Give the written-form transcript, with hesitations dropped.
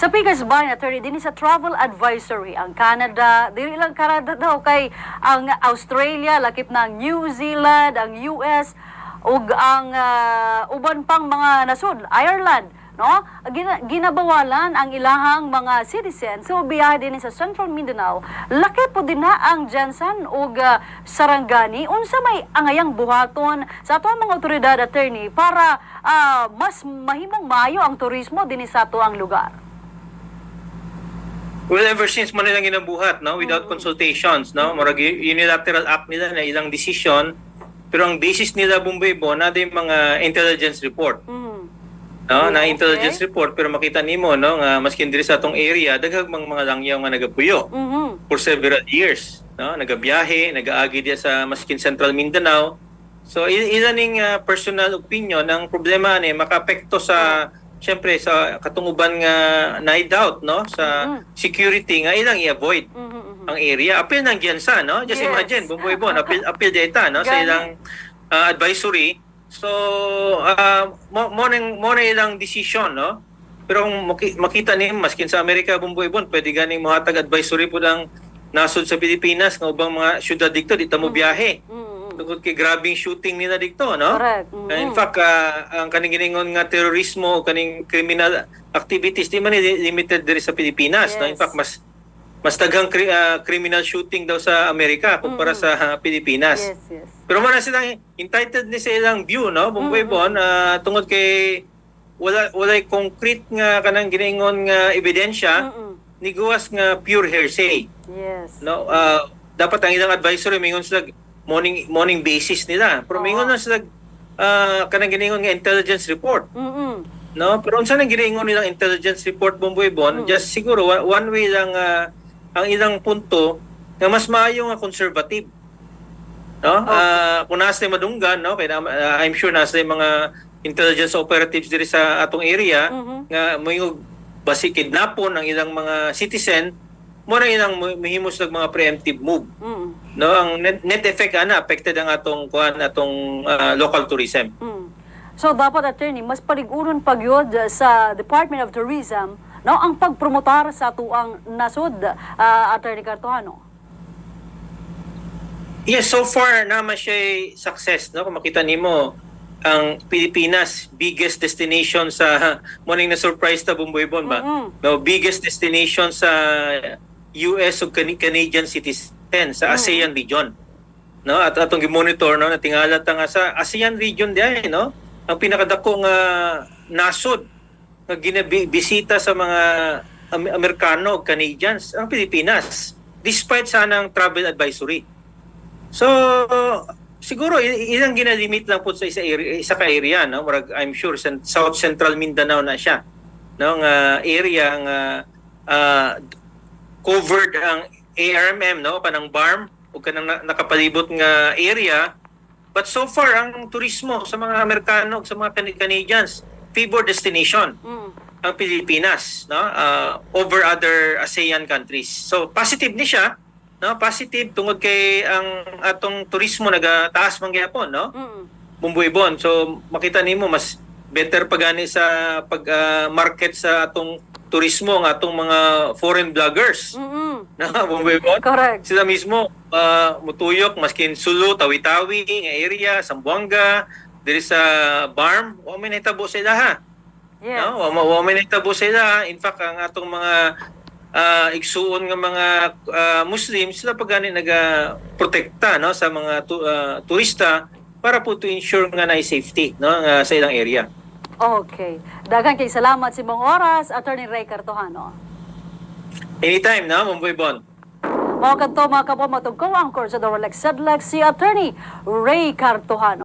Sa Pikas Bayan, attorney din sa travel advisory ang Canada, dili lang Canada daw kay ang Australia, lakip na ang New Zealand, ang US ug ang uban pang mga nasod, Ireland, no? Ginabawalan ang ilahang mga citizens so biyahe din sa Central Mindanao. Lakip po din na ang Jansan ug Sarangani unsa may angayang buhaton sa ato mga otoridad, attorney, para mas mahimong maayo ang turismo din sa ato ang lugar. Well, ever since man nilang ginabuhat, no, without consultations, no, murag unilateral act nila na ilang decision, pero ang basis nila Bumbaybo na yung mga intelligence report. No, na intelligence report pero makita nimo no nga maskin diri sa atong area daghang mga langyaw nga nagapuyo for several years, no, nagabiyahe, nagaagi diya sa maskin Central Mindanao. So ilan ning personal opinion ang problema ni makaapekto sa siyempre sa katunguban nga na-doubt no sa security nga ilang i-avoid ang area. Apil ng Jansan, no? Just imagine, Bumbaybo, apil data no sa ilang advisory. So mo ilang decision, no? Pero kung makita ni maskin sa Amerika, Bumbaybo, pwede ganing mohatag advisory po lang nasod sa Pilipinas nga ubang mga syudad dito di ta mo biyahe. Tungkol kay grabing shooting nila dito, no? Correct. In fact, ang kaning giningon nga terorismo, kaning criminal activities, di man limited diri sa Pilipinas, no? In fact, mas daghang criminal shooting daw sa Amerika kumpara sa Pilipinas. Yes. Pero man silang entitled ni sa ilang view, no? Bumbaybon, tungod kay walay concrete nga kanang giningon nga ebidensya, niguwas nga pure hearsay. Yes. No? Dapat ang ilang advisory mingon sila morning basis nila. Pero mingon na sila kanang giningon nga intelligence report. No, pero unsa nang giningon nilang intelligence report, Bumbaybon, just siguro one way lang ang ilang punto nga mas maayo nga conservative. No? Kung nasa madunggan, no, kay I'm sure nasa mga intelligence operatives diri sa atong area nga mayong basi kidnapon ang ilang mga citizen, mo na ilang mahimos ng mga preemptive move. No, ang net effect affected ang atong local tourism. So dapat, attorney, mas paliguron pagyod sa Department of Tourism, no, ang pagpromotar sa tuang nasod, Attorney Cartuhano. Yes, so far naman siya success, no? Kung makita nimo ang Pilipinas biggest destination sa morning na surprise ta Bumbaybon ba? No, biggest destination sa US o Canadian citizen sa ASEAN region. No, at atong gi-monitor, no, natingala ta nga sa ASEAN region diay, no, ang pinakadako nga nasod nga ginabisita sa mga Amerikano, Canadians ang Pilipinas despite sanang travel advisory. So siguro ilang ginalimit lang po sa isa ka area, no, murag I'm sure South Central Mindanao na siya, no, nga area nga covered ang ARMM, no, kanang BARM o kanang nakapalibot nga area. But so far ang turismo sa mga Amerikano sa mga Canadians favor destination ang Pilipinas, no, over other ASEAN countries. So positive ni siya, no, positive tungod kay ang atong turismo nagataas man gyapon, no. Bumbaybon. So makita nimo mas better pa gani sa pag-market sa atong turismo ng atong mga foreign vloggers. Na Bumbaybon. Correct. Sila mismo mutuyok maskin Sulu, Tawi-Tawi nga area, Zamboanga, diri sa BARM, wa may nahitabo sila ha. Yes. No, wa may nahitabo sila. In fact, ang atong mga igsuon nga mga Muslim, sila pa gani naga-protekta, no, sa mga turista para po to ensure nga na safety, no, sa ilang area. Okay. Daghang kay salamat sa imong oras, Attorney Ray Cartuhano. Anytime, no, Bumbaybon. Mga kanto, mga kapwa, matugkaw ang Court sa Doralex Sedlex si Attorney Ray Cartuhano.